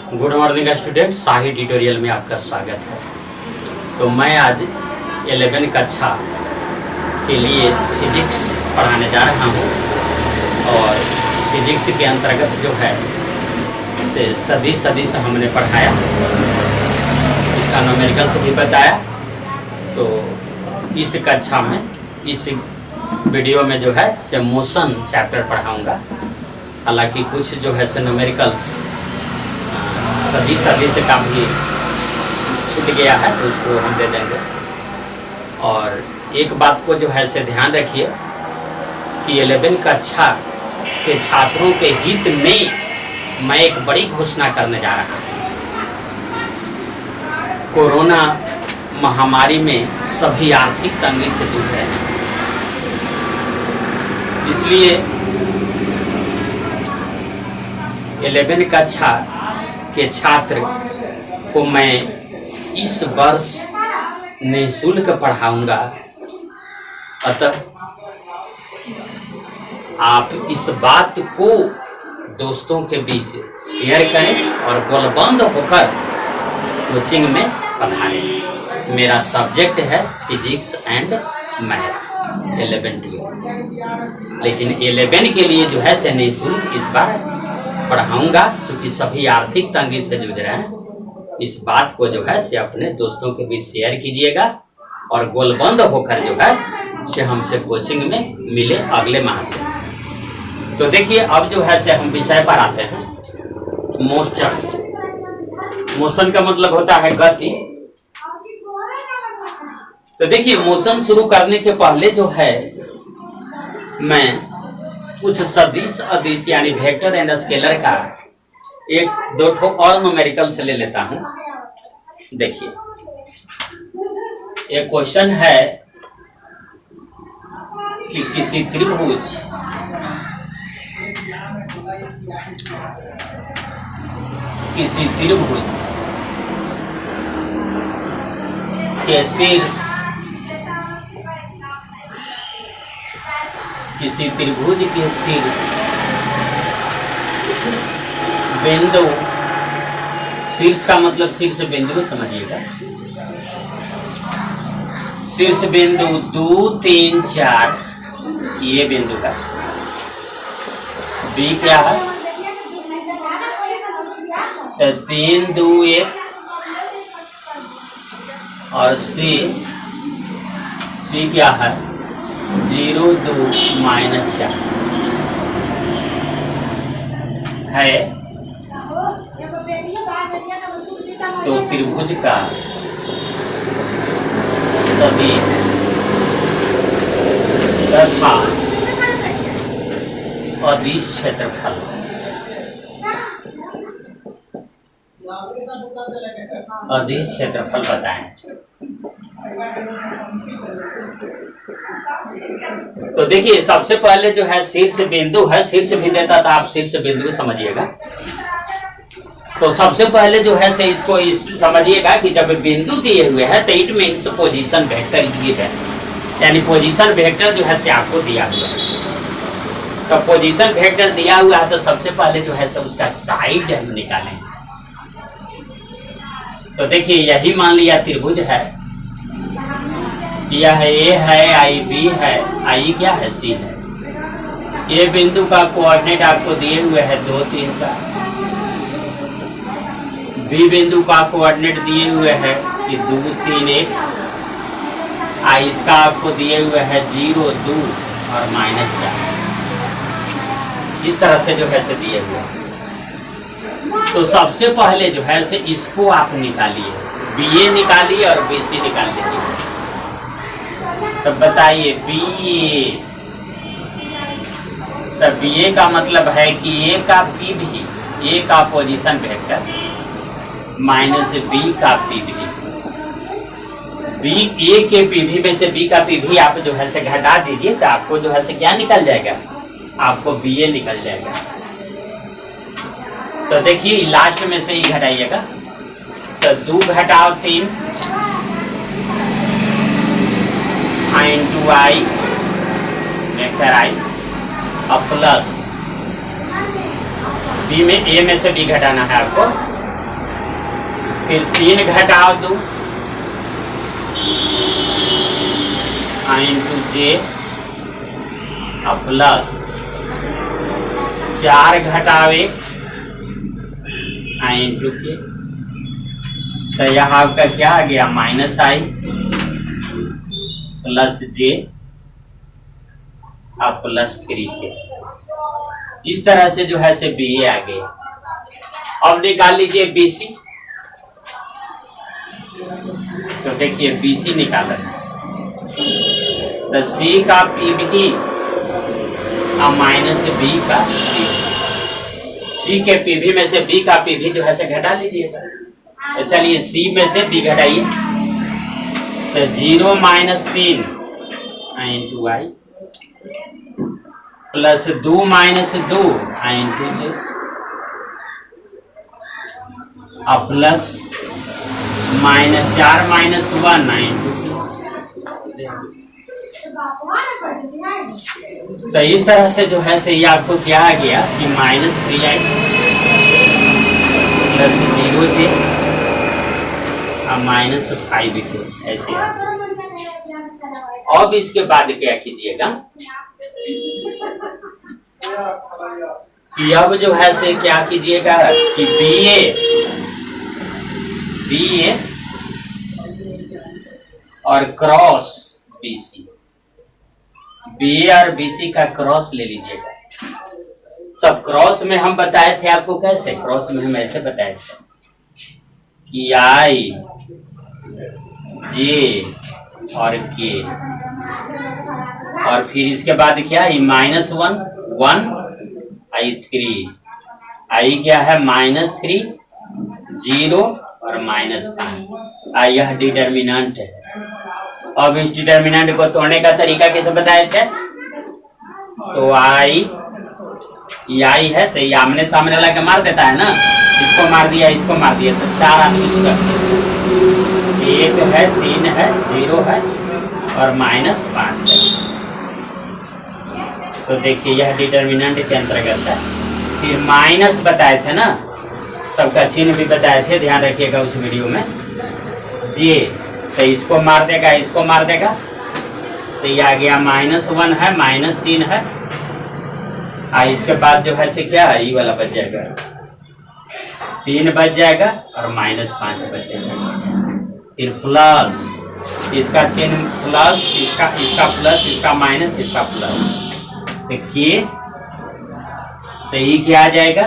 Good morning student, शाही tutorial में आपका स्वागत है। तो मैं आज 11 कक्षा के लिए फिजिक्स पढ़ाने जा रहा हूँ और फिजिक्स के अंतर्गत जो है इसे सदिश से हमने पढ़ाया, इसका न्यूमेरिकल से भी बताया। तो इस कक्षा में इस वीडियो में जो है से मोशन चैप्टर पढ़ाऊँगा। हालांकि कुछ जो है से न्यूमेरिकल्स सदिश से काफ़ी छूट गया है तो उसको हम दे देंगे। और एक बात को जो है से ध्यान रखिए कि 11 कक्षा के छात्रों के हित में मैं एक बड़ी घोषणा करने जा रहा हूँ। कोरोना महामारी में सभी आर्थिक तंगी से जूझ रहे हैं, इसलिए 11 कक्षा के छात्र को मैं इस वर्ष निःशुल्क पढ़ाऊंगा। अतः आप इस बात को दोस्तों के बीच शेयर करें और गोलबंद होकर कोचिंग में पढ़ाएं। मेरा सब्जेक्ट है फिजिक्स एंड मैथ 11-12, लेकिन 11 के लिए जो है से निःशुल्क इस बार पढ़ाऊंगा। क्योंकि सभी आर्थिक तंगी से जूझ रहे हैं, इस बात को जो है से अपने दोस्तों के बीच शेयर कीजिएगा और गोलबंद होकर जो है से हमसे कोचिंग में मिले अगले माह से। तो देखिए अब जो है से हम विषय पर आते हैं। मोशन का मतलब होता है गति। तो देखिए मोशन शुरू करने के पहले जो है मैं कुछ सदिश अदिश यानी वेक्टर एंड स्केलर का एक दो ठो और न्यूमेरिकल से ले लेता हूं। देखिए एक क्वेश्चन है कि किसी त्रिभुज के शीर्ष किसी त्रिभुज के शीर्ष बिंदु, शीर्ष का मतलब शीर्ष बिंदु समझिएगा, शीर्ष बिंदु 2, 3, 4 ये बिंदु का बी क्या है तो 3, 2, 1 और सी क्या है 0, 2, -4 है। तो त्रिभुज का सदिश तथा अदिश क्षेत्रफल बताएं। तो देखिए सबसे पहले जो है शीर्ष बिंदु है, शीर्ष भी देता था, आप शीर्ष बिंदु समझिएगा। तो सबसे पहले जो है से इसको समझिएगा कि जब बिंदु दिए हुए हैं तो it means position vector given, यानी पोजीशन वेक्टर जो है से आपको दिया हुआ है। तो पोजीशन वेक्टर दिया हुआ है तो सबसे पहले जो है से उसका साइड हम निकालेंगे। तो देखिए यही मान लिया त्रिभुज है, यह ए है, आई बी है, आई क्या है सी है। ये बिंदु का कोऑर्डिनेट आपको दिए हुए है 2, 3, 4। बी बिंदु का कोऑर्डिनेट दिए हुए है कि 2, 3, 1। आई इसका आपको दिए हुए है 0, 2 और -4। इस तरह से जो है से दिए हुए। तो सबसे पहले जो है से इसको आप निकालिए, BA निकालिए और BC निकाल लीजिए। तो बताइए BA, तो BA का मतलब है कि A का PV, A का पोजीशन वेक्टर माइनस B का PV। A के PV में से B का PV आप जो है से घटा दीजिए तो आपको जो है से क्या निकल जाएगा, आपको BA निकल जाएगा। तो देखिए लास्ट में से ही घटाइएगा। तो 2 घटाओ 3 I वेक्टर I अब प्लस बी में ए में से बी घटाना है आपको फिर 3 घटाओ 2 इंटू जे प्लस 4 घटाओ 1 इंटू के। तो यहाँ आपका क्या आ गया माइनस आई प्लस जे प्लस 3 के। इस तरह से जो है से बी ए आ गया। अब निकाल लीजिए बीसी। तो देखिए बीसी निकाला तो सी का पी भी माइनस बी का पी। सी के पी भी में से बी का पी भी जो है से घटा लीजिएगा। तो चलिए सी में से बी घटाइए तो 0 माइनस 3 इंटू आई प्लस 2 माइनस 2 इंटू जे प्लस माइनस 4 माइनस 1 इंटू तो इस तरह से जो है से ये आपको क्या आ गया कि माइनस 3i प्लस 0 जे माइनस 5 के ऐसे। अब इसके बाद क्या कीजिएगा कि अब जो है से क्या कीजिएगा कि बी ए और क्रॉस बीसी, बी ए और बीसी का क्रॉस ले लीजिएगा। तब क्रॉस में हम बताए थे आपको कैसे, क्रॉस में हम ऐसे बताए थे कि आई जे और के और फिर इसके बाद क्या है -1 1 आई 3 आई क्या है -3 0 और -5 यह डिटर्मिनेंट है। अब इस डिटर्मिनेंट को तोड़ने का तरीका कैसे बताए थे, तो आई है तो ये आमने सामने लगा मार देता है ना, इसको मार दिया इसको मार दिया तो 4 आदमी सुरक्षित, 1 है 3 है 0 है और -5 है। तो देखिए यह डिटर्मिनेंट के अंतर्गत है। फिर माइनस बताए थे ना, सबका चिन्ह भी बताए थे, ध्यान रखिएगा उस वीडियो में। जे तो इसको मार देगा इसको मार देगा तो ये आ गया -1 है -3 है इसके बाद जो है से क्या है ये वाला बच जाएगा 3 बच जाएगा और -5 बचेगा। फिर प्लस इसका चिन्ह प्लस इसका प्लस इसका माइनस इसका प्लस तो के तो ये क्या आ जाएगा,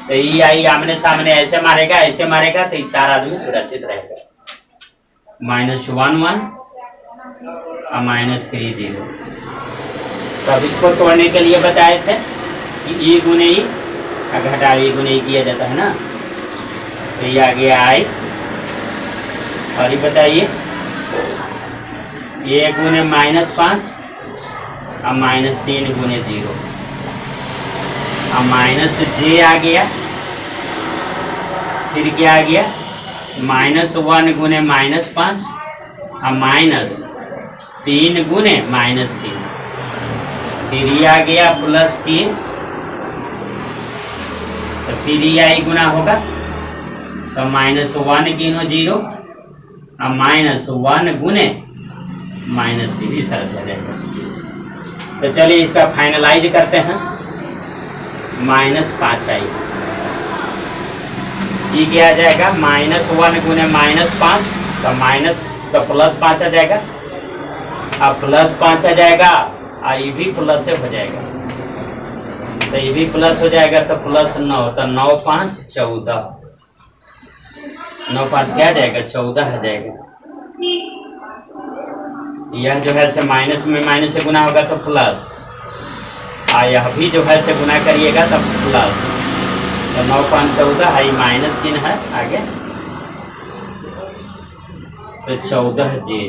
तो ये आई आमने सामने ऐसे मारेगा तो ये 4 आदमी सुरक्षित रहेगा। -1 1 और -3 0। तो अब इसको तोड़ने के लिए बताए थे कि ई गुने ई घटा ई गुने ई किया जाता है ना, तो ये आ गया आई और ये बताइए ये गुने -5 और -3 गुने 0 और माइनस जे आ गया। फिर क्या आ गया -1 गुने -5 और -3 गुने -3। फिर ये आ गया प्लस के तो फिर ये आई गुना होगा तो -1 गिनो 0 और -1 गुने -3 इस तरह से आ जाएगा। तो चलिए इसका फाइनलाइज करते हैं। -5 आई ये क्या आ जाएगा -1 गुने -5 तो +5 आ जाएगा अब +5 आ जाएगा और ये भी प्लस से हो जाएगा तो ये भी प्लस हो जाएगा तो +9 तो 9 5 14 9 5 क्या आ जाएगा 14 आ जाएगा। यह जो है से माइनस में माइनस से गुना होगा तो प्लस यह भी जो है से गुना करिएगा तब प्लस तो 9 5 14 है माइनस चिन्ह है आगे तो 14 जे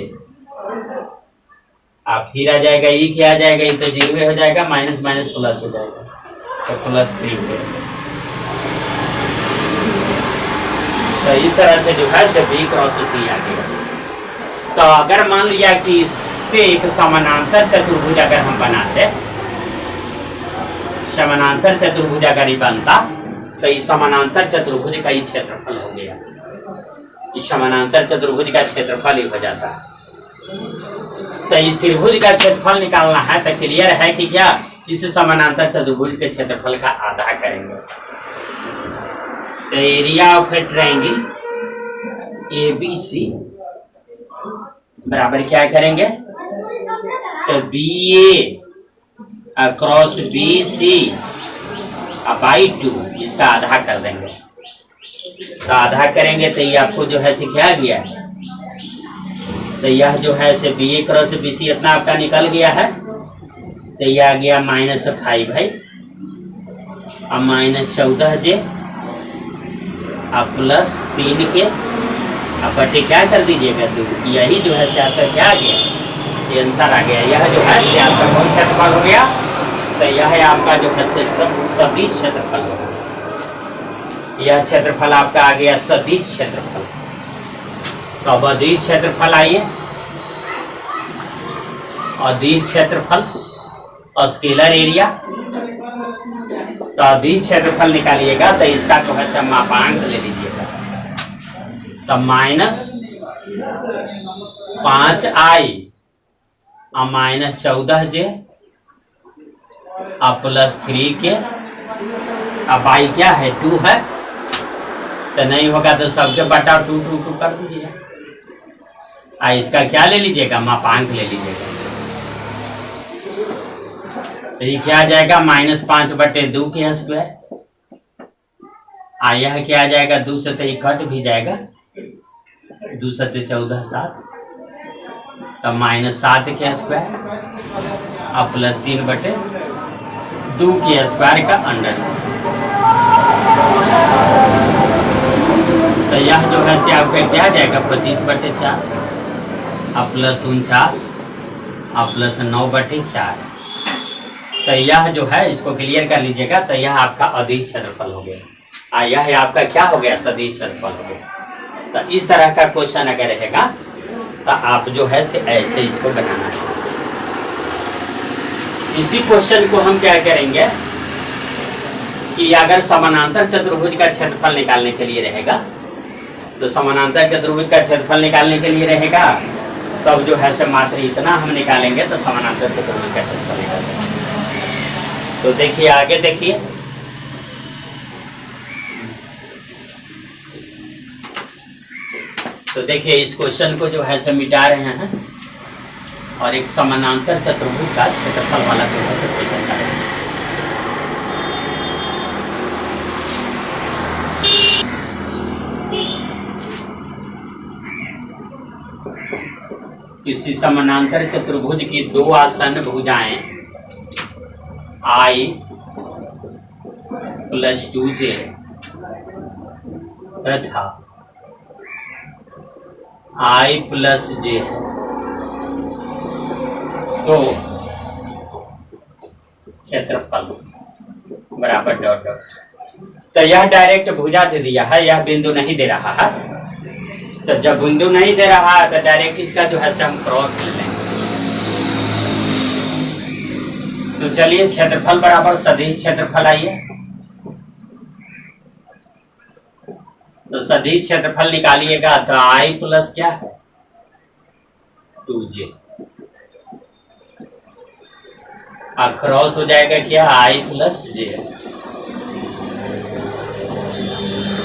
फिर आ जाएगा ये क्या आ जाएगा ये तो 0 हो जाएगा माइनस माइनस प्लस हो जाएगा तो +3 के। तो इस तरह से जो है से बी क्रॉस सी आ गया। तो अगर मान लिया कि इससे एक समानांतर चतुर्भुज अगर हम बनाते समानांतर चतुर्भुज अगर ही बनता तो इस समानांतर चतुर्भुज का ही क्षेत्रफल हो गया। इस समानांतर चतुर्भुज का क्षेत्रफल ही हो जाता है। तो इस त्रिभुज का क्षेत्रफल निकालना है तो क्लियर है कि क्या इस समानांतर चतुर्भुज के क्षेत्रफल का आधा करेंगे। तो area of A triangle ABC बराबर क्या करेंगे, तो BA अक्रॉस BC बाई 2 इसका आधा कर देंगे। तो आधा करेंगे तो ये आपको जो है से क्या गया, तो यह जो है से BA क्रॉस BC इतना आपका निकल गया है। तो यह आ गया -5 है और -14J और +3 के अब बटे क्या कर दीजिएगा, तो यही जो है से आपका क्या आ गया, ये आंसर आ गया। यह जो है से आपका कौन क्षेत्रफल हो गया, तो यह है आपका जो है से सदिश क्षेत्रफल हो गया। यह क्षेत्रफल आपका आ गया सदिश क्षेत्रफल। तो अब अदिश क्षेत्रफल आइए, अदिश क्षेत्रफल और स्केलर एरिया। तो अदिश क्षेत्रफल निकालिएगा तो इसका जो है से मापांक ले लीजिएगा, तो -5i और -14J और +3 के अब बाई क्या है 2 है, तो नहीं होगा तो सबके बटा 2 2 2 कर दीजिएगा। इसका क्या ले लीजिएगा, मापांक ले लीजिएगा। तो ये क्या आ जाएगा -5/2 के स्क्वायर। यह क्या आ जाएगा, 2 से तो ये कट भी जाएगा, 2 से 14 7, तब -7 के स्क्वायर और +3/2 के स्क्वायर का अंडर। तो यह जो है से आपका क्या आ जाएगा 25/4 और +49 और +9/4। तो यह जो है इसको क्लियर कर लीजिएगा। तो यह आपका अदिश क्षेत्रफल हो गया, यह आपका क्या हो गया, सदिश क्षेत्रफल हो गया। तो इस तरह का क्वेश्चन अगर रहेगा तो आप जो है से ऐसे इसको बनाना है। इसी क्वेश्चन को हम क्या करेंगे कि अगर समानांतर चतुर्भुज का क्षेत्रफल निकालने के लिए रहेगा, तो समानांतर चतुर्भुज का क्षेत्रफल निकालने के लिए रहेगा तब जो है से मात्र इतना हम निकालेंगे तो समानांतर चतुर्भुज का क्षेत्रफल निकालेंगे। तो देखिए आगे देखिए, तो देखिए इस क्वेश्चन को जो है से मिटा रहे हैं और एक समानांतर चतुर्भुज का क्षेत्रफल वाला जो है से क्वेश्चन कर रहे हैं। किसी समानांतर चतुर्भुज की दो आसन्न भुजाएं I + 2J तथा I + J है, तो क्षेत्रफल बराबर डॉट डॉट। तो यह डायरेक्ट भुजा दे दिया है, यह बिंदु नहीं दे रहा है। तो जब बिंदु नहीं दे रहा है तो डायरेक्ट इसका जो है से हम क्रॉस ले लेंगे। तो चलिए क्षेत्रफल बराबर सदिश क्षेत्रफल आइए। तो सदिश क्षेत्रफल निकालिएगा तो I प्लस क्या है 2J, क्रॉस हो जाएगा क्या I + J।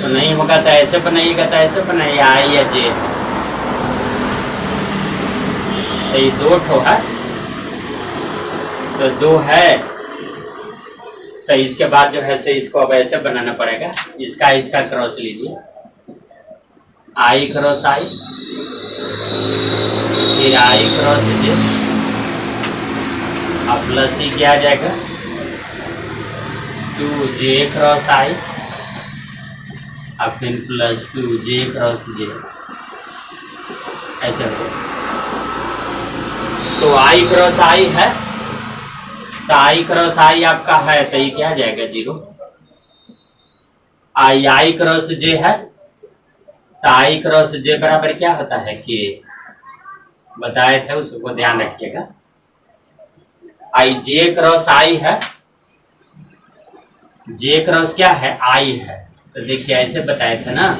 तो नहीं होगा तो ऐसे बनाइएगा, तो ऐसे बनाइए I या J। तो ये 2 ठो है, तो 2 है, तो इसके बाद जो है से इसको अब ऐसे बनाना पड़ेगा। इसका क्रॉस लीजिए, I क्रॉस I, फिर I क्रॉस J, अब प्लस ही क्या आ जाएगा 2J क्रॉस I, अब फिर प्लस 2J क्रॉस J, ऐसे हो। तो I क्रॉस I है, तो I क्रॉस I आपका है तो ये क्या आ जाएगा 0। I क्रॉस J है, तो I क्रॉस J बराबर क्या होता है कि बताए थे, उसको ध्यान रखिएगा। J क्रॉस I है, J क्रॉस क्या है I है। तो देखिए ऐसे बताए थे ना,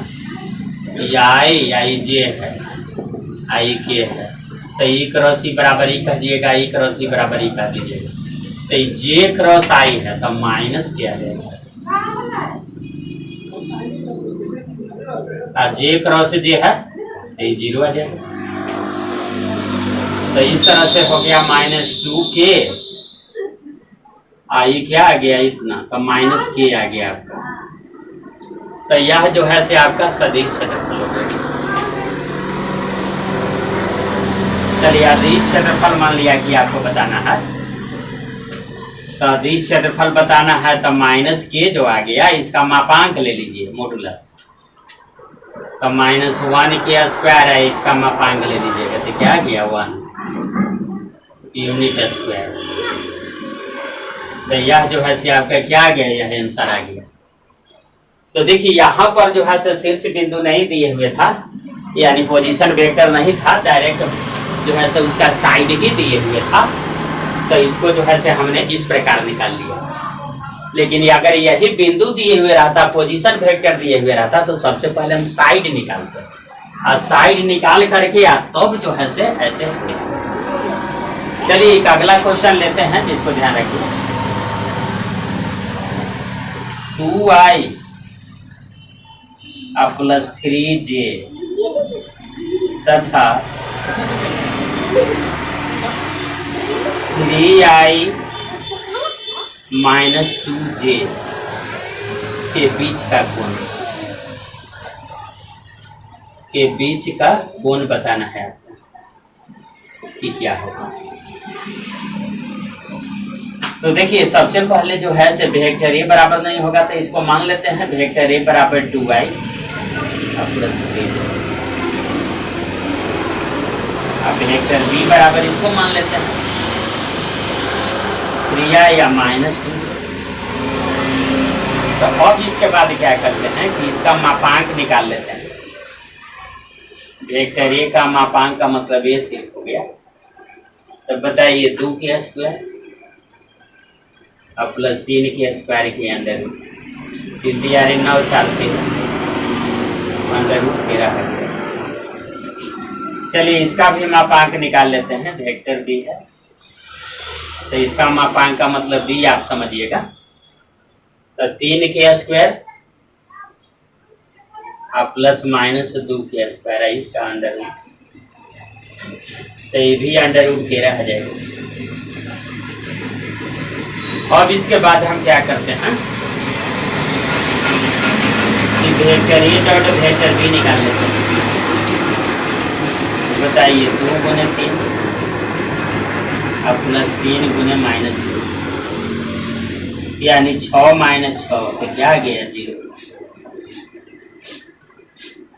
ये आई आई जे है, आई के है, तो ई क्रॉस ई बराबर ई कह दिएगा, ई क्रॉस ई बराबर ई कह दीजिएगा। तो जे क्रॉस आई है तो माइनस क्या है, जे क्रॉस जे है तो ये जीरो आ जाएगा। तो इस तरह से हो गया -2k, आई क्या आ गया इतना, तो -k आ गया आपका। तो यह जो है से आपका सदिश क्षेत्रफल हो गया। चलिए अदिश क्षेत्रफल मान लिया कि आपको बताना है, तो अदिश क्षेत्रफल बताना है तो -k जो आ गया इसका मापांक ले लीजिए मॉडुलस, तो -1k² है, इसका मापांक ले लीजिएगा तो क्या आ गया 1 यूनिट स्क्वायर। तो यह जो है से आपका क्या आ गया, यह आंसर आ गया। तो देखिए यहाँ पर जो है से शीर्ष बिंदु नहीं दिए हुए था, यानी पोजीशन वेक्टर नहीं था, डायरेक्ट जो है से उसका साइड ही दिए हुए था, तो इसको जो है से हमने इस प्रकार निकाल लिया। लेकिन अगर यही बिंदु दिए हुए रहता, पोजीशन वेक्टर दिए हुए रहता, तो सबसे पहले हम साइड निकालते और साइड निकाल करके तब जो है से ऐसे निकालते। चलिए एक अगला क्वेश्चन लेते हैं जिसको ध्यान रखिए। 2i + 3j तथा 3i - 2j के बीच का कोण बताना है आपको कि क्या होगा। तो देखिए सबसे पहले जो है से वेक्टर ए बराबर नहीं होगा, तो इसको मान लेते हैं वेक्टर ए बराबर 2i + 3j। अब वेक्टर बी बराबर इसको मान लेते हैं 3i या -2। तो अब इसके बाद क्या करते हैं कि इसका मापांक निकाल लेते हैं। वेक्टर ए का मापांक का मतलब ए सिर्फ हो गया, तो बताइए 2k² अब +3k² के अंदर 3 × 9 4 √13 है। चलिए इसका भी मापांक निकाल लेते हैं, वेक्टर बी है तो इसका मापांक का मतलब बी आप समझिएगा, तो 3k² अब +-2k² है, इसका अंडर तो ये भी √13 हो जाएगा। अब इसके बाद हम क्या करते हैं कि vector A dot vector B निकाल लेते हैं। बताइए 2 × 3 अब +3 × -2 यानी 6 - 6 तो क्या गया 0।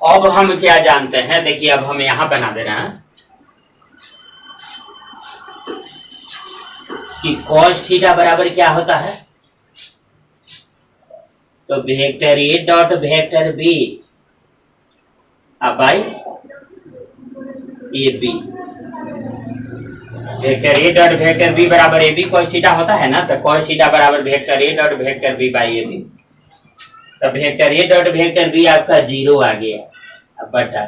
अब हम क्या जानते हैं, देखिए अब हम यहाँ बना दे रहे हैं कि cos थीटा बराबर क्या होता है, तो vector A dot vector B अब by A B. Vector A dot vector B बराबर ए बी cos थीटा होता है ना, तो cos थीटा बराबर vector A dot vector B by A B. तो vector A dot vector B आपका 0 आ गया, अब बटा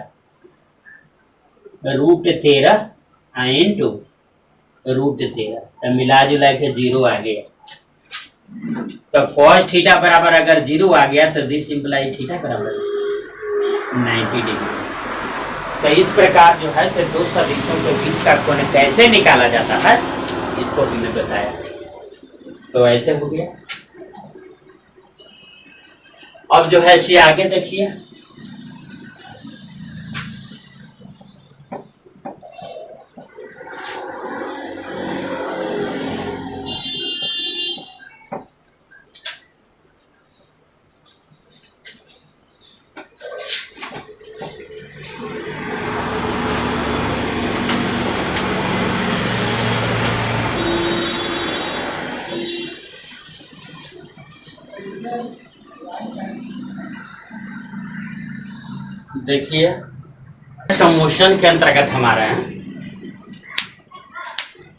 √13 × √13, तो मिला जुला के 0 आ गया। तो cos थीटा बराबर अगर 0 आ गया तो दिस इंप्लाई थीटा बराबर 90 डिग्री। तो इस प्रकार जो है से दो सदिशों के बीच का कोण कैसे निकाला जाता है इसको हमने बताया। तो ऐसे हो गया। अब जो है से आगे देखिए, देखिए मोशन के अंतर्गत हमारा है।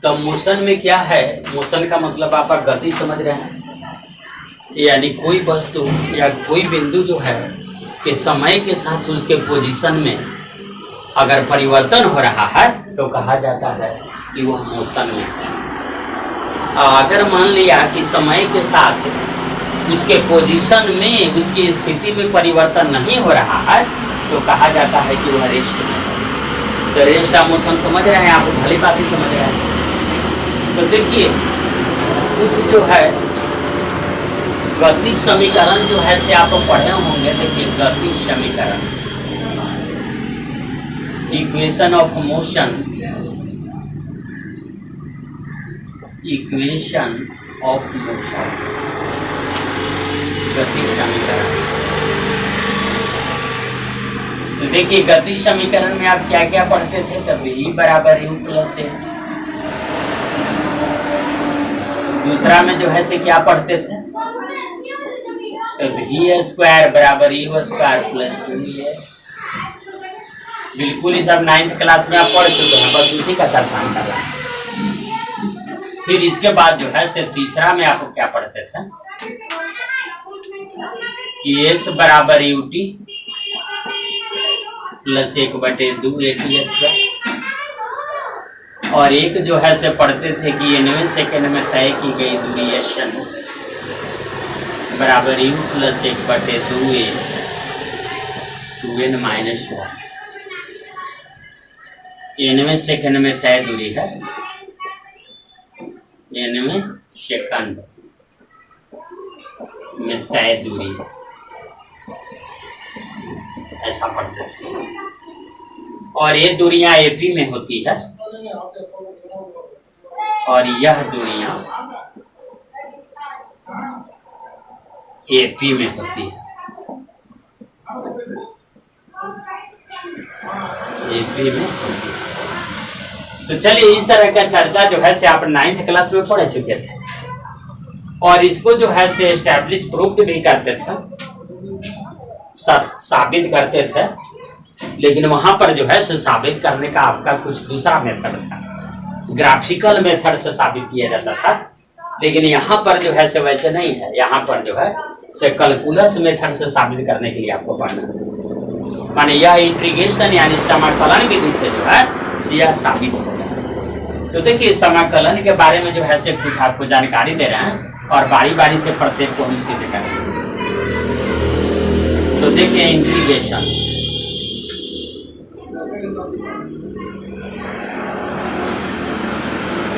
तो मोशन में क्या है, मोशन का मतलब आप गति समझ रहे हैं, यानी कोई वस्तु या कोई बिंदु जो है कि समय के साथ उसके पोजीशन में अगर परिवर्तन हो रहा है तो कहा जाता है कि वह मोशन में है। और अगर मान लिया कि समय के साथ उसके पोजीशन में, उसकी स्थिति में परिवर्तन नहीं हो रहा है तो कहा जाता है कि वह रेस्ट में है। तो रेस्ट ऑफ मोशन समझ रहे हैं आप, भली बात ही समझ रहे हैं। तो देखिए कुछ जो है गति समीकरण जो है से आप पढ़े होंगे। देखिए गति समीकरण, equation of motion, equation of motion, गति समीकरण। तो देखिए गति समीकरण में आप क्या क्या पढ़ते थे? तो v बराबर u प्लस ए। दूसरा में जो है से क्या पढ़ते थे? तो v स्क्वायर बराबर u स्क्वायर प्लस 2s। बिल्कुल ही सब 9th क्लास में आप पढ़ चुके हैं, बस उसी का चर्चा कर रहे हैं। फिर इसके बाद जो है से तीसरा में आप क्या पढ़ते थे कि s बराबर u t plus 1/2 AT square. और एक जो है से पढ़ते थे कि 90 सेकेंड में तय की गई दूरी एशन बराबर u plus 1/2 a 2n minus 1। 90 second में तय दूरी है, 90 सेकंड में तय दूरी, ऐसा पढ़ते थे। और ये दूरियां एपी में होती है और यह दूरियां एपी में होती है, एपी में होती है। तो चलिए इस तरह का चर्चा जो है से आप 9th क्लास में पढ़ चुके थे और इसको जो है से एस्टैब्लिश प्रूव्ड भी करते थे, साबित करते थे। लेकिन वहां पर जो है से साबित करने का आपका कुछ दूसरा मेथड था, ग्राफिकल मेथड से साबित किया जाता था। लेकिन यहाँ पर जो है से वैसे नहीं है, यहाँ पर जो है से कैलकुलस मेथड से साबित करने के लिए आपको पढ़ना, माने यह इंटीग्रेशन यानी समाकलन विधि से जो है यह साबित होगा। तो देखिए समाकलन के बारे में जो है से कुछ आपको जानकारी दे रहे हैं और बारी बारी से प्रत्येक को हम सिद्ध करेंगे। तो देखिए इंटीग्रेशन,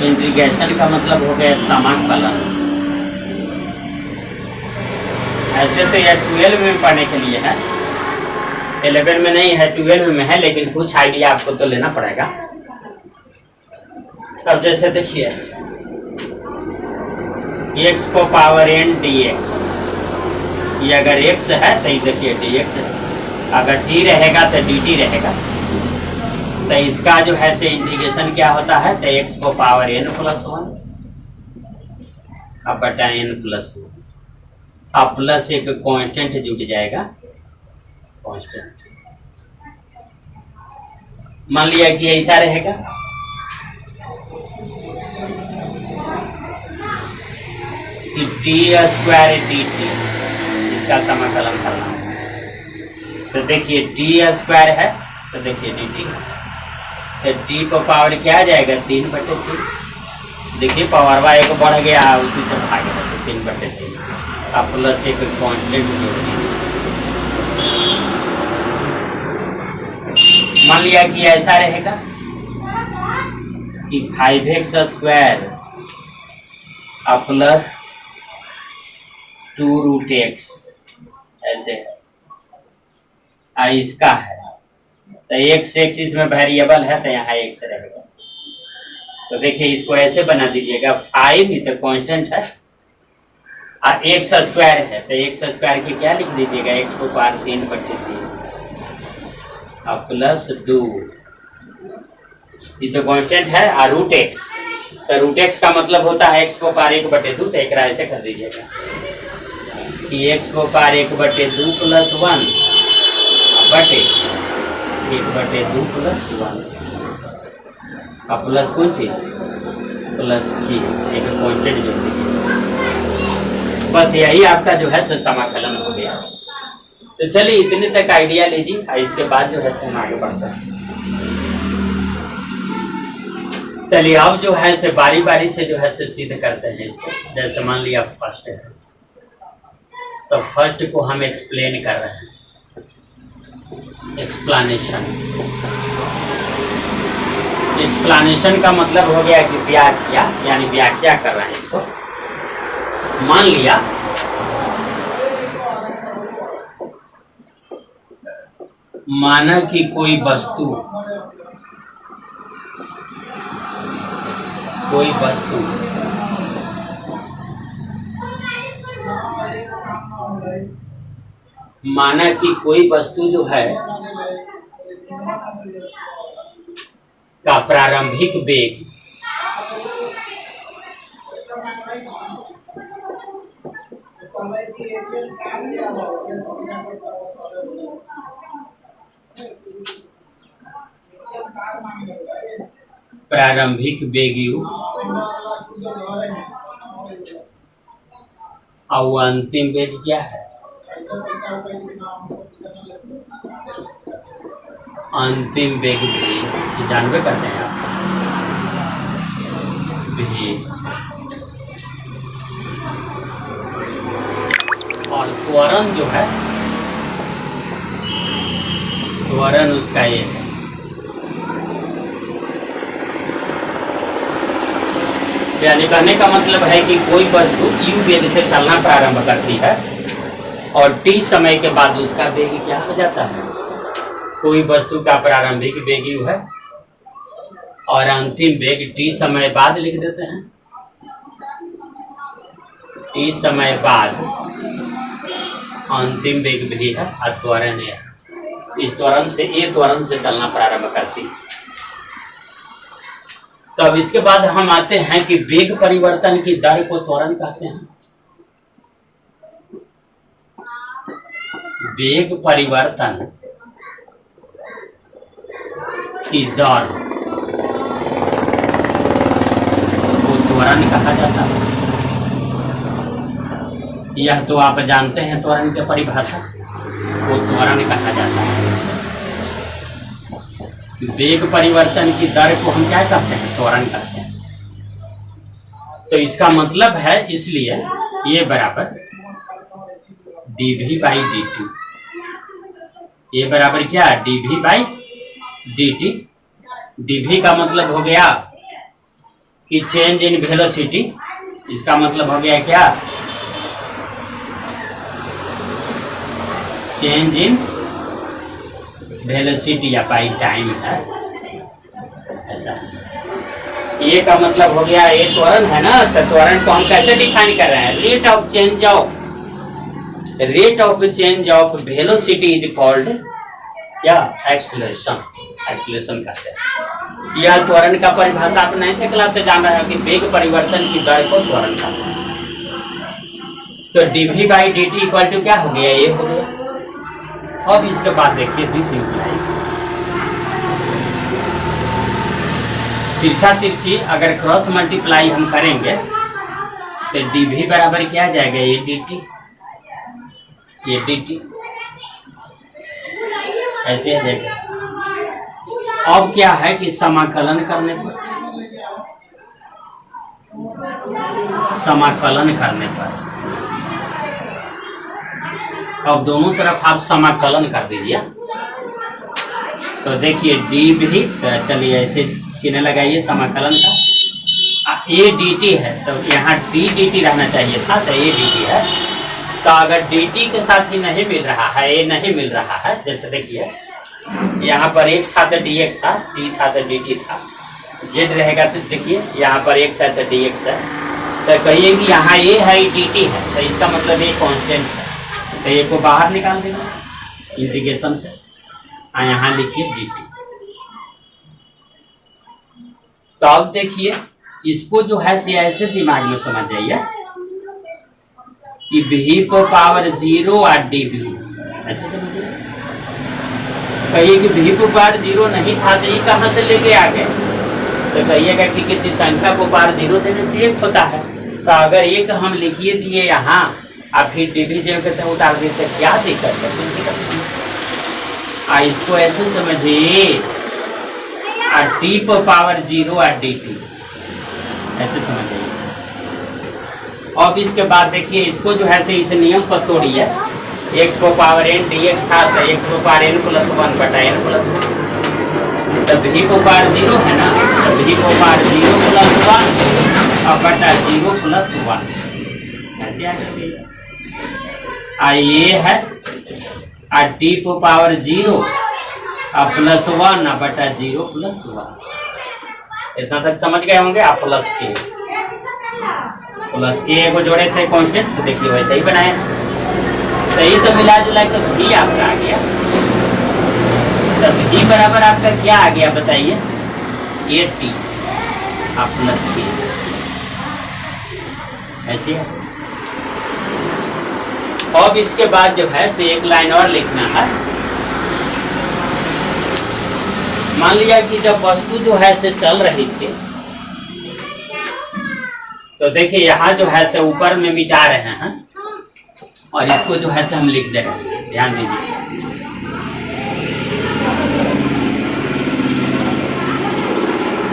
इंटीग्रेशन का मतलब हो गया समाकलन। ऐसे तो यह 12 में पढ़ने के लिए है, 11 में नहीं है, 12 में है, लेकिन कुछ आइडिया आपको तो लेना पड़ेगा। अब जैसे देखिए x को पावर n dx, ये अगर x है तो ये देखिए dx है, अगर t रहेगा तो dt रहेगा। तो इसका जो है से इंटीग्रेशन क्या होता है? तो x को पावर n प्लस 1 अब बटा n प्लस 1, अब प्लस एक कांस्टेंट जुट जाएगा, कांस्टेंट। मान लिया कि ऐसा रहेगा कि टी स्क्वायर dt, इसका समाकलन करना। तो देखिए टी स्क्वायर है तो देखिए dt, तो टी को पावर क्या आ जाएगा? 3/3। देखिए पावर एक बढ़ गया, उसी से भाग गया, 3/3। अब प्लस एक कांस्टेंट जोड़ दीजिए। मान लिया कि ऐसा रहेगा कि 5x स्क्वायर अब प्लस 2√x, ऐसे है। इसका है तो x इसमें वेरिएबल है तो यहाँ x रहेगा। तो देखिए इसको ऐसे बना दीजिएगा, 5 तो कांस्टेंट है और x स्क्वायर है तो x स्क्वायर की क्या लिख दीजिएगा? x को पावर 3/3 अब प्लस 2, ये तो कांस्टेंट है और √x, तो √x का मतलब होता है x को पावर 1/2। तो एक ऐसे कर दीजिएगा कि x को पावर 1/2 प्लस 1 बटे 1/2 प्लस 1 अब प्लस कौन सी? प्लस की एक कांस्टेंट जोड़ दीजिए। बस यही आपका जो है समाकलन हो गया। तो चलिए इतने तक आइडिया लीजिए, इसके बाद जो है हम आगे बढ़ते हैं। चलिए अब जो है से बारी बारी से जो है से सिद्ध करते हैं इसको। जैसे मान लिया फर्स्ट है, तो फर्स्ट को हम एक्सप्लेन कर रहे हैं, एक्सप्लेनेशन। एक्सप्लेनेशन का मतलब हो गया कि व्याख्या, यानी व्याख्या कर रहे हैं इसको। मान लिया माना कि कोई वस्तु माना कि कोई वस्तु जो है का प्रारंभिक वेग u और वो अंतिम वेग क्या है? अंतिम वेग भी जानवे करते हैं आप, भी। और त्वरण जो है, त्वरण उसका ये है, यानी कहने का मतलब है कि कोई वस्तु u वेग से चलना प्रारंभ करती है और t समय के बाद उसका वेग क्या हो जाता है? कोई वस्तु का प्रारंभिक वेग u है और अंतिम वेग t समय बाद लिख देते हैं। t समय बाद अंतिम वेग भी है और त्वरण है। इस त्वरण से त्वरण से चलना प्रारंभ करती है। तो अब इसके बाद हम आते हैं कि वेग परिवर्तन की दर को त्वरण कहते हैं। वेग परिवर्तन की दर को त्वरण कहा जाता है। यह तो आप जानते हैं त्वरण की परिभाषा को त्वरण कहा जाता है। वेग परिवर्तन की दर को हम क्या कहते हैं? त्वरण कहते हैं। तो इसका मतलब है, इसलिए ये बराबर dv बाई dt। ये बराबर क्या? dv by dt। dv का मतलब हो गया कि चेंज इन वेलोसिटी। इसका मतलब हो गया क्या? चेंज इन वेलोसिटी या बाई टाइम है, ऐसा। ये का मतलब हो गया, ये त्वरण है ना। तो त्वरण को हम कैसे डिफाइन कर रहे हैं? Rate of change of velocity is called क्या? एक्सीलरेशन। एक्सीलरेशन कहते हैं। यह त्वरण का परिभाषा आप 9th क्लास से जान रहे हो कि वेग परिवर्तन की दर को त्वरण कहते हैं। तो dv by dt equal to क्या हो गया? ये हो गया। अब इसके बाद देखिए दिस इम्प्लाइज, तिरछा तिरछी अगर क्रॉस मल्टीप्लाई हम करेंगे तो dv बराबर क्या आ जाएगा? ये dt, ये dt ऐसे आ जाएगा। अब क्या है कि समाकलन करने पर, अब दोनों तरफ आप समाकलन कर दीजिए। तो देखिए dv, तो चलिए ऐसे चिन्ह लगाइए समाकलन का। a dt है तो यहाँ d dt रहना चाहिए था, तो a dt है। तो अगर dt के साथ ही नहीं मिल रहा है, a नहीं मिल रहा है, जैसे देखिए यहाँ पर x था तो dx था, t था तो dt था, z रहेगा तो देखिए यहाँ पर x है तो dx है। तो कहिए कि यहाँ a है dt है, तो इसका मतलब ये कांस्टेंट है। तो ये को बाहर निकाल देंगे इंटीग्रेशन से, यहाँ लिखिए dt। तो अब देखिए इसको जो है से ऐसे दिमाग में समझ जाइए कि v को पावर 0 और dv, ऐसे समझिए। कहिए कि v को पावर 0 नहीं था तो ये कहाँ से लेके आ गए? तो कहिएगा कि किसी संख्या को पावर 0 देने से 1 होता है। तो अगर 1 हम लिखिए दिए यहाँ आप फिर डिवीजन करते हैं उतार देते, क्या दिक्कत है? कुछ दिक्कत नहीं। इसको ऐसे समझिए, टी पावर 0 और dt ऐसे समझिए। अब इसके बाद देखिए इसको जो है से इस नियम पर तोड़िए, x पावर n dx था तो x पावर n प्लस 1 बटा n प्लस 1, तब v पावर 0 है ना, तब v पावर 0 प्लस 1 और बटा 0 प्लस 1 ऐसे आ गया। ये है टी पावर 0 और प्लस 1 बटा 0 प्लस 1। इतना तक समझ गए होंगे आप। प्लस के को जोड़े थे कांस्टेंट, तो देखिए वैसे ही बनाया, सही तो मिला जुला के भी आपका आ गया। तब v बराबर आपका क्या आ गया बताइए, 80 और प्लस के ऐसे है। अब इसके बाद जो है से एक लाइन और लिखना है। मान लिया कि जब वस्तु जो है से चल रही थी, तो देखिए यहाँ जो है से ऊपर में मिटा रहे हैं और इसको जो है से हम लिख दे रहे हैं, ध्यान दीजिए।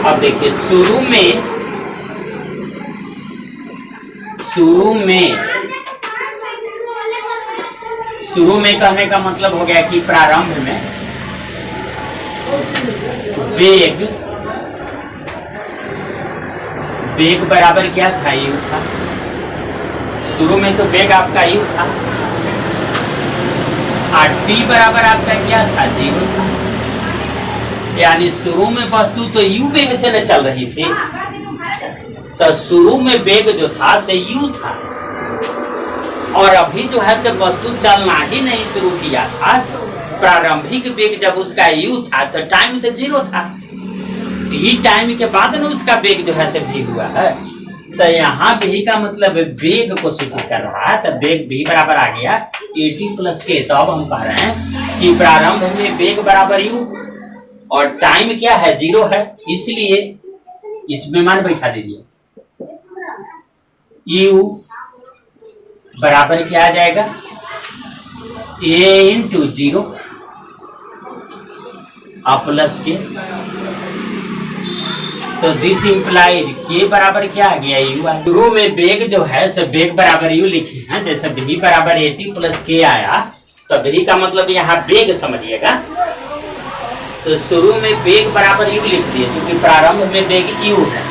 अब देखिए शुरू में कहने का मतलब हो गया कि प्रारंभ में वेग बराबर क्या था, यू था। शुरू में तो वेग आपका यू था और टी बराबर आपका क्या था, 0 था। यानी शुरू में वस्तु तो यू वेग से न चल रही थी, तो शुरू में वेग जो था से यू था, और अभी जो है से वस्तु चलना ही नहीं शुरू किया था। प्रारंभिक वेग जब उसका यू था तो टाइम तो 0 था, टी टाइम के बाद न उसका वेग जो है से भी हुआ है। तो यहाँ भी का मतलब वेग को सूचित कर रहा है, तो वेग भी बराबर आ गया 80 प्लस के। तो अब हम कह रहे हैं कि प्रारंभ में वेग बराबर यू और टाइम क्या है, 0 है, इसलिए इसमें मान बैठा दीजिए, यू बराबर क्या आ जाएगा, a इंटू 0 प्लस के। तो दिस इम्प्लाइज के बराबर क्या आ गया, यू। शुरू में वेग जो है सब वेग बराबर यू लिखी है, जैसे v बराबर 80 प्लस के आया, तो v का मतलब यहाँ वेग समझिएगा। तो शुरू में वेग बराबर यू लिख दिए, क्योंकि प्रारंभ में वेग यू है।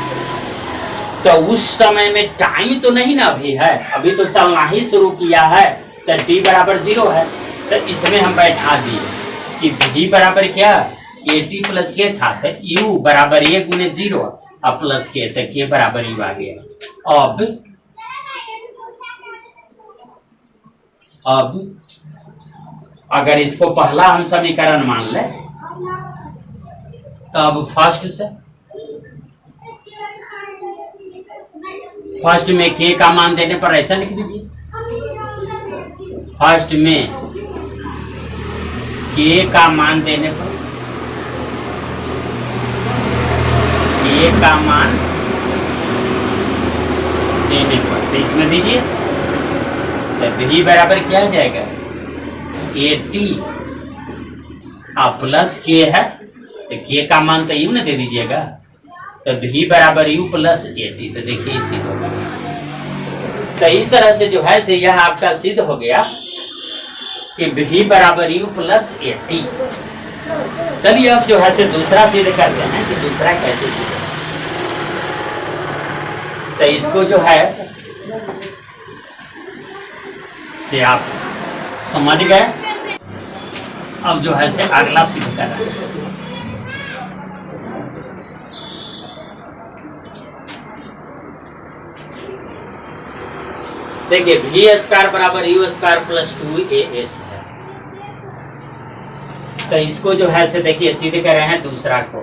तो उस समय में टाइम तो नहीं ना अभी है, अभी तो चलना ही शुरू किया है, तो t बराबर 0 है। तो इसमें हम बैठा दिए कि v बराबर क्या 80 प्लस के था, तो u बराबर 1 गुने 0 और प्लस के, तो के बराबर यू आ गया। अब अगर इसको पहला हम समीकरण मान ले, तो अब फर्स्ट में के का मान देने पर ऐसा लिख दीजिए, फर्स्ट में के का मान देने पर, के का मान देने पर, तो इसमें दीजिए, तो v बराबर क्या आ जाएगा 80 प्लस के है, तो के का मान तो यू ना दे दीजिएगा, तो v बराबर यू प्लस 80। तो देखिए सिद्ध होगा। तो इस तरह से जो है से यह आपका सिद्ध हो गया कि v बराबर यू प्लस 80। चलिए अब जो है से दूसरा सिद्ध करते हैं कि दूसरा कैसे सिद्ध। तो इसको जो है से आप समझ गए। अब जो है से अगला सिद्ध कर रहे हैं। देखिए वी स्क्वायर बराबर यू स्क्वायर प्लस 2as है। तो इसको जो है से देखिए सिद्ध कर रहे हैं दूसरा को।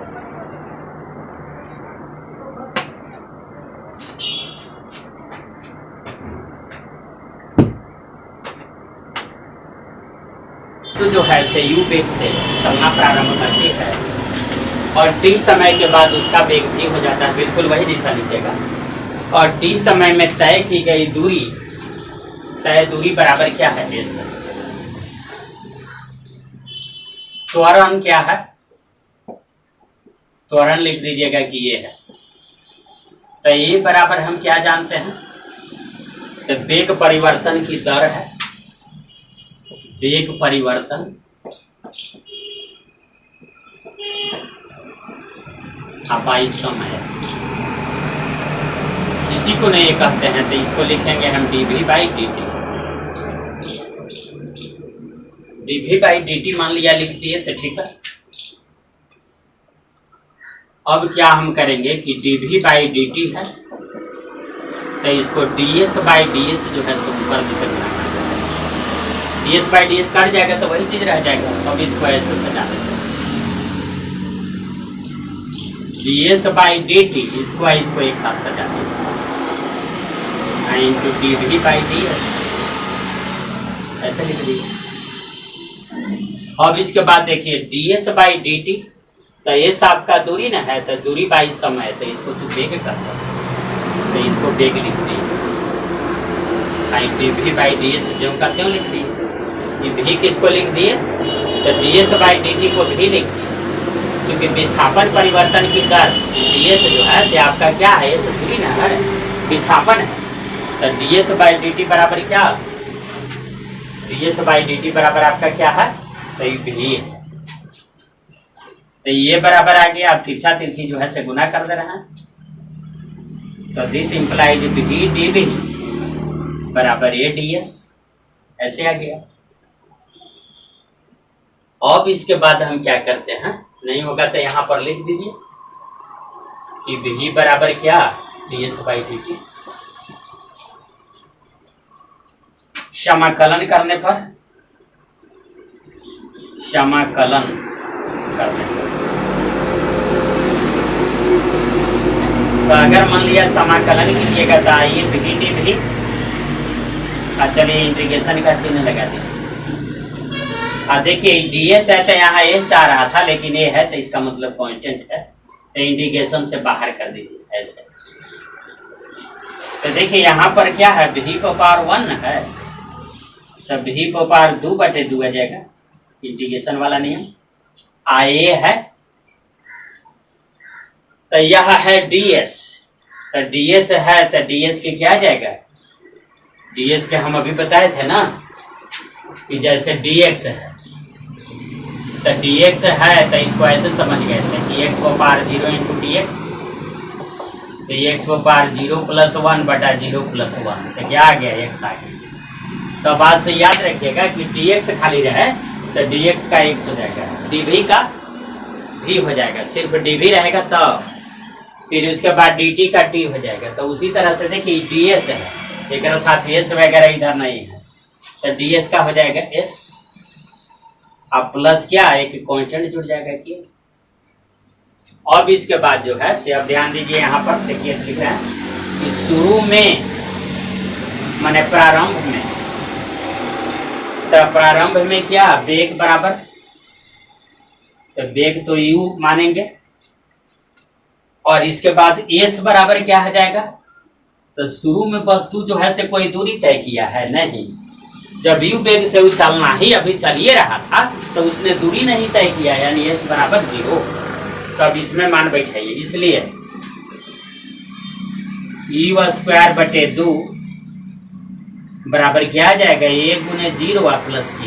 तो जो है से u वेग से चलना प्रारंभ करती है और t समय के बाद उसका वेग भी हो जाता है, बिल्कुल वही दिशा लिखेगा। और t समय में तय की गई दूरी, तय दूरी बराबर क्या है, एस। त्वरण क्या है, त्वरण लिख दीजिएगा कि ये है। तो ये बराबर हम क्या जानते हैं, तो वेग परिवर्तन की दर है, वेग परिवर्तन अपाई समय, इसी को नहीं कहते हैं। तो इसको लिखेंगे हम dv by dt, dv by dt मान लिया, लिख दिए तो ठीक है। अब क्या हम करेंगे कि dv बाई dt है, तो इसको ds बाई ds जो है सब ऊपर नीचे बनाना है। ds बाई ds कट जाएगा तो वही चीज रह जाएगा। अब इसको ऐसे सजा देते हैं, ds बाई dt, इसको एक साथ सजा देंगे, इंटू dv बाई ds, ऐसे लिख दिए। अब इसके बाद देखिए ds बाई dt, तो एस आपका दूरी ना है, तो दूरी बाई समय, तो इसको तो वेग कहते हैं, तो इसको वेग लिख दिए। dv बाई ds जो का त्यों लिख दिए। ये भी किसको लिख दिए, तो ds बाई dt को भी लिख दिए, क्योंकि विस्थापन परिवर्तन की दर ds जो है से आपका क्या है, एस दूरी ना है, विस्थापन है। तो ds बाई dt बराबर क्या, ds बाई dt बराबर आपका क्या है, तो ये भी है। तो ये बराबर आ गया। आप तिरछा तिरछी जो है से गुना कर दे रहे हैं, तो दिस इंप्लाइज भी dv बराबर ए ds, ऐसे आ गया। अब इसके बाद हम क्या करते हैं, नहीं होगा तो यहां पर लिख दीजिए कि भी बराबर क्या, ds बाई dt। समाकलन करने पर, समाकलन करने पर, तो अगर मान लिया समाकलन कीजिएगा तो आइए भी dv, चलिए इंटीग्रेशन का चिन्ह लगा दीजिए। देखिए ds है तो यहाँ एच आ रहा था, लेकिन ये है तो इसका मतलब कांस्टेंट है, तो इंटीग्रेशन से बाहर कर दीजिए ऐसे। तो देखिए यहाँ पर क्या है, भी पावर 1 है, तो भी पावर 2/2 आ जाएगा, इंटीग्रेशन वाला नियम। आए है तो यह है ds, तो ds है तो ds के क्या जाएगा, ds के हम अभी बताए थे ना कि जैसे dx है, तो dx है तो इसको ऐसे समझ गए थे कि x को पार 0 इंटू dx, तो x को पार 0 + 1/0 + 1, तो क्या आ गया, x आ गया। तो बात से याद रखिएगा कि dx खाली रहे तो dx का x हो जाएगा, dv का v हो जाएगा, सिर्फ dv रहेगा तब, फिर उसके बाद dt का t हो जाएगा। तो उसी तरह से देखिए ds है, एक साथ s वगैरह इधर नहीं है, तो ds का हो जाएगा s, अब प्लस क्या, एक कांस्टेंट जुड़ जाएगा कि। अब इसके बाद जो है से अब ध्यान दीजिए, यहाँ पर देखिए लिख रहा है कि शुरू में माने प्रारंभ में, तो प्रारंभ में क्या, वेग बराबर, तो वेग तो u मानेंगे, और इसके बाद s बराबर क्या हो जाएगा, तो शुरू में वस्तु जो है से कोई दूरी तय किया है नहीं, जब u वेग से उछलना ही अभी चलिए रहा था तो उसने दूरी नहीं तय किया, यानी s बराबर 0। तो अब इसमें मान बैठाइए, इसलिए u²/2 बराबर क्या आ जाएगा, 1 × 0 plus k,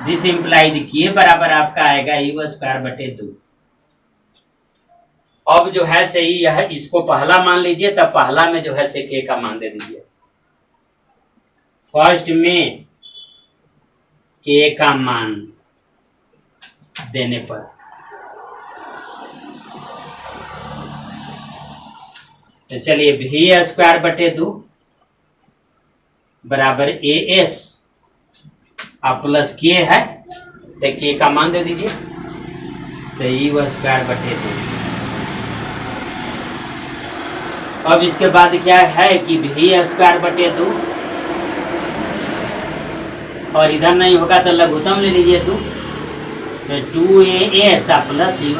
this implies k बराबर आपका आएगा u²/2। अब जो है से यह इसको पहला मान लीजिए, तब पहला में जो है से k का मान दे दीजिए, फर्स्ट में k का मान देने पर, तो चलिए v²/2 बराबर as, अब प्लस k है तो k का मान दे दीजिए, तो u²/2। अब इसके बाद क्या है कि v²/2, और इधर नहीं होगा तो लघुत्तम ले लीजिए 2, तो 2as plus u²,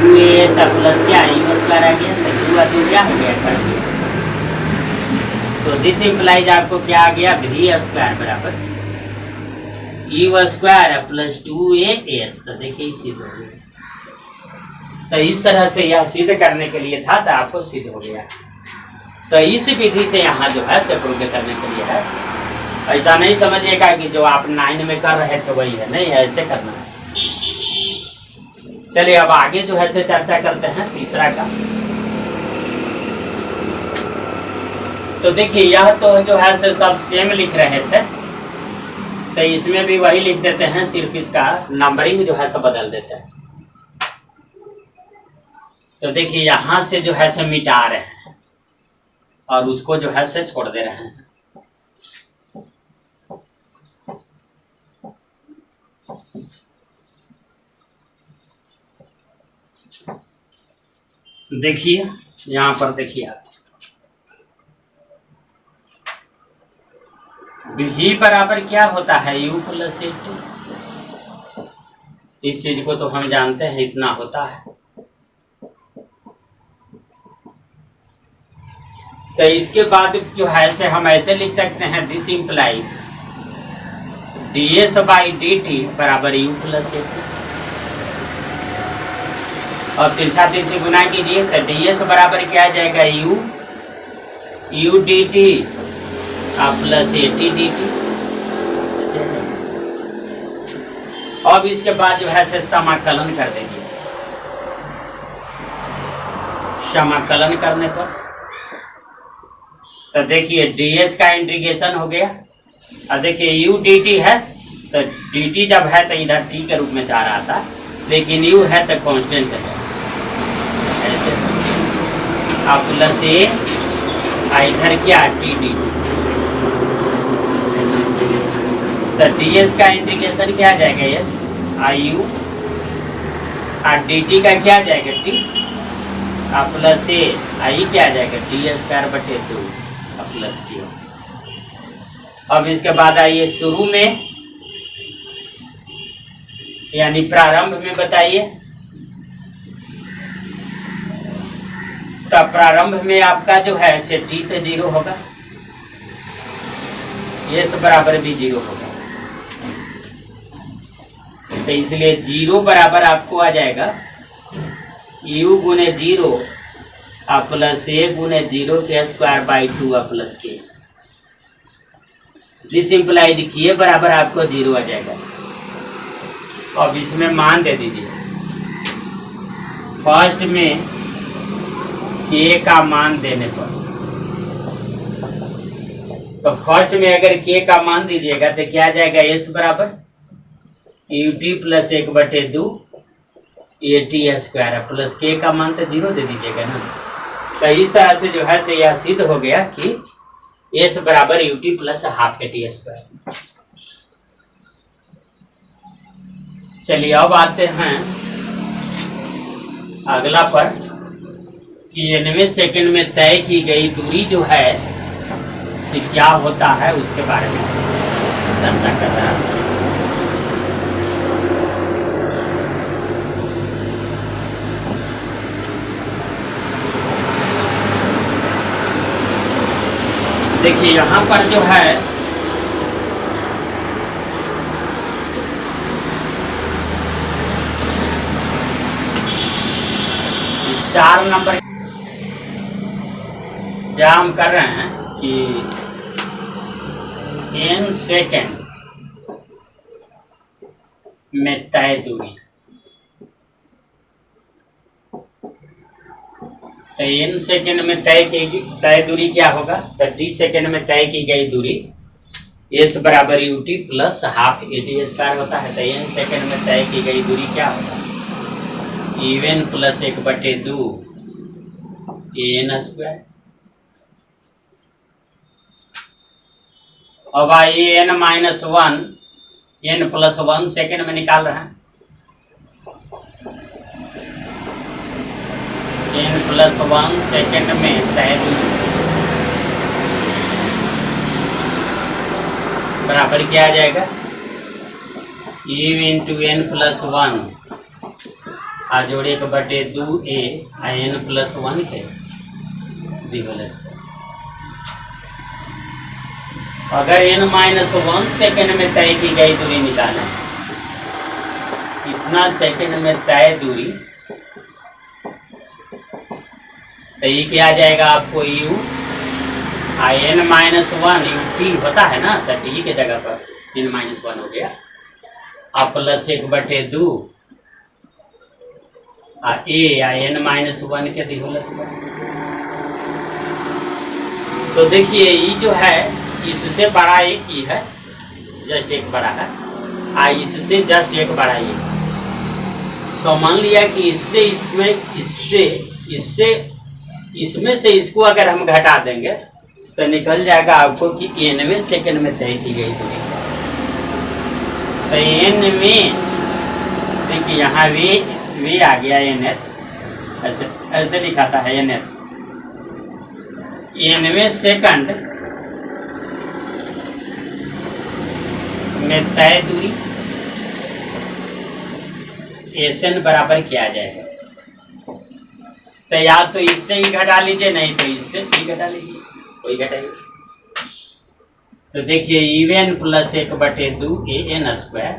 2as plus क्या u² आ गया, 2 2 क्या हो गया, कट गया। तो दिस इम्प्लाइज आपको क्या आ गया, वी स्क्वायर बराबर यू स्क्वायर प्लस 2as। तो देखिए सिद्ध हो गया। तो इस तरह से यह सिद्ध करने के लिए था, तो आपको सिद्ध हो गया। तो इस विधि से यहाँ जो है से प्रूव करने के लिए है। ऐसा नहीं समझिएगा कि जो आप 9 में कर रहे थे वही है, नहीं है, ऐसे करना है। चलिए अब आगे जो है से चर्चा करते हैं तीसरा का। तो देखिए यह तो जो है से सब सेम लिख रहे थे, तो इसमें भी वही लिख देते हैं, सिर्फ इसका नंबरिंग जो है से बदल देते हैं। तो देखिए यहां से जो है से मिटा रहे हैं और उसको जो है से छोड़ दे रहे हैं। देखिए यहां पर देखिए आप भी बराबर क्या होता है, u प्लस ए टी। इस चीज को तो हम जानते हैं, इतना होता है। तो इसके बाद जो है से हम ऐसे लिख सकते हैं, this implies ds by D T बराबर u प्लस ए टी। और तिरछा तीर से गुना कीजिए, तो ds बराबर क्या आ जाएगा, u D T plus A T D T. अब इसके बाद जो है से समाकलन कर देंगे। समाकलन करने पर तो देखिए ds का इंटीग्रेशन हो गया। और देखिए u dt है, तो dt जब है तो इधर t के रूप में जा रहा था, लेकिन u है तो कांस्टेंट है, ऐसे। अब प्लस ए इधर क्या टी डी। तो ds का इंटीग्रेशन क्या आ जाएगा, यस आई यू। और dt का क्या आ जाएगा, t। प्लस ए आई क्या आ जाएगा, डी स्क्वायर बटे 2 प्लस q। अब इसके बाद आइए शुरू में, यानी प्रारंभ में बताइए। तो प्रारंभ में आपका जो है से t तो 0 होगा, s बराबर भी 0 होगा। तो इसलिए 0 बराबर आपको आ जाएगा u गुने 0 प्लस ए गुने 0 के स्क्वायर बाई 2 प्लस के। दिस इम्प्लाइज किए बराबर आपको 0 आ जाएगा। अब इसमें मान दे दीजिए, फर्स्ट में के का मान देने पर, तो फर्स्ट में अगर के का मान दीजिएगा तो क्या आ जाएगा, s बराबर U T plus 1/2 A T square plus के का मान तो 0 दे दीजिएगा ना। तो इस तरह से जो है से यह सिद्ध हो गया कि s बराबर U T plus half A T square. चलिए अब आते हैं अगला पर कि 90 सेकंड में तय की गई दूरी जो है से क्या होता है, उसके बारे में चर्चा कर रहा है। देखिए यहाँ पर जो है चार नंबर क्या हम कर रहे हैं कि n सेकेंड में तय दूरी, तो n सेकेंड में तय दूरी क्या होगा, तो t सेकेंड में तय की गई दूरी s बराबर U T plus half A T square होता है। तो n सेकेंड में तय की गई दूरी क्या होगा, इवन प्लस 1/2 एन स्क्वायर। अब आइए n-1 n+1 सेकेंड में निकाल रहे हैं। n+1 सेकेंड में तय दूरी बराबर क्या आ जाएगा, u इंटू n+1 जोड़े 1/2 a n+1 के दी होल स्क्वायर। अगर n-1 सेकेंड में तय की गई दूरी निकालें, इतना सेकेंड में तय दूरी, तो ये क्या आ जाएगा आपको u n-1 u t होता है ना, तो t के जगह पर n-1 हो गया, आप प्लस 1/2 a n-1 के दी होल स्क्वायर। तो देखिए ये जो है इससे बड़ा एक ही है, जस्ट एक बड़ा है, इससे जस्ट एक बड़ा ये। तो मान लिया कि इसमें से इसको अगर हम घटा देंगे तो निकल जाएगा आपको कि nवें सेकंड में तय की गई दूरी। तो n में देखिए यहाँ वे आ गया nth, ऐसे लिखाता है nth, nवें सेकंड में तय दूरी Sn बराबर क्या आ जाएगा। तो या तो इससे ही घटा लीजिए, नहीं तो इससे ही घटा लीजिए, कोई घटाइए। तो देखिए इवन प्लस 1/2 an स्क्वायर,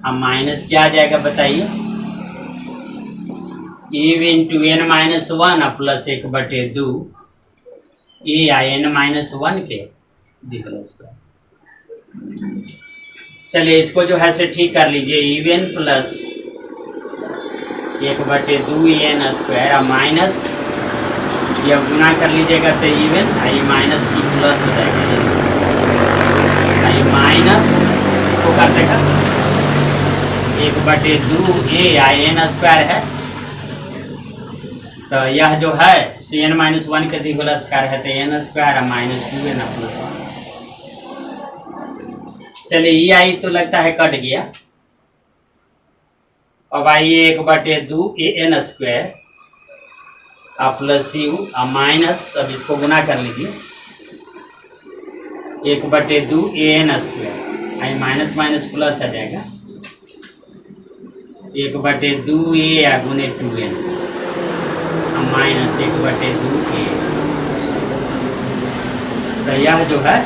अब माइनस क्या आ जाएगा बताइए, even to n-1 plus 1/2 n-1 के दी होल स्क्वायर। चलिए इसको जो है से ठीक कर लीजिए, even plus 1/2 n square minus, ये गुना कर लीजिएगा तो इवन, आई माइनस की प्लस हो जाएगा, आई माइनस इसको कर देगा 1/2 n स्क्वायर है। तो यह जो है n-1 के दी होल स्क्वायर है, तो n square minus 2n plus 1। चलिए ये आई तो लगता है कट गया। अब आइए 1/2 an square plus u minus, अब इसको गुना कर लीजिए 1/2 an स्क्वायर, आई माइनस माइनस प्लस आ जाएगा 1/2 a गुने 2n माइनस 1/2 a। तो यह जो है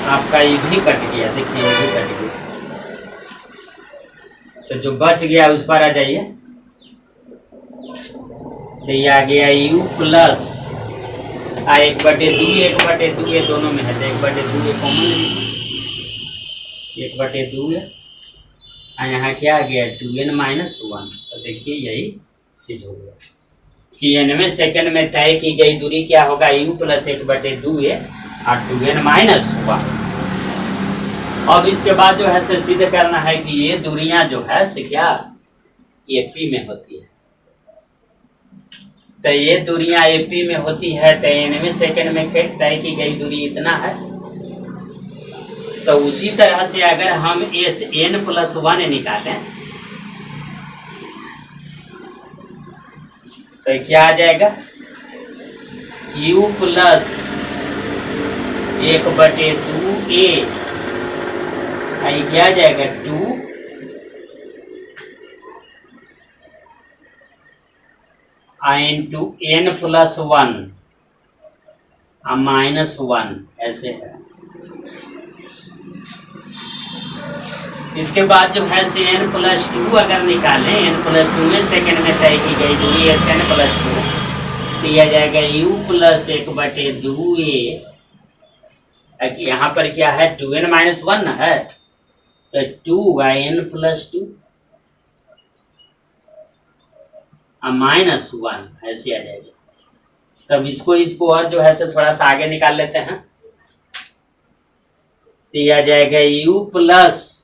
आपका ये भी कट गया, देखिए ये भी कट गया। तो जो बच गया उस पर आ जाइए, तो ये आ गया u प्लस 1/2 ये दोनों में है, तो 1/2 ये कॉमन लीजिए, 1/2 है, यहाँ क्या आ गया 2n-1। तो देखिए यही सिद्ध हो गया कि nवें सेकंड में तय की गई दूरी क्या होगा, u प्लस 1/2 और 2n-1। अब इसके बाद जो है से सिद्ध करना है कि ये दूरियां जो है से क्या AP में होती है। तो ये दूरियां AP में होती है, तो nवें सेकंड में तय की गई दूरी इतना है। तो उसी तरह से अगर हम n+1 निकालें तो क्या आ जाएगा, u प्लस 1/2 a, आई क्या आ जाएगा 2 इंटू n+1 -1, ऐसे है। इसके बाद जो है से n+2 अगर निकालें, n+2 में सेकंड में तय की गई दूरी Sn+2, दिया जाएगा u प्लस 1/2 a, यहाँ पर क्या है 2n-1 है, तो 2n+2 -1 ऐसे आ जाएगा। तब इसको और जो है से थोड़ा सा आगे निकाल लेते हैं, तो यह आ जाएगा u प्लस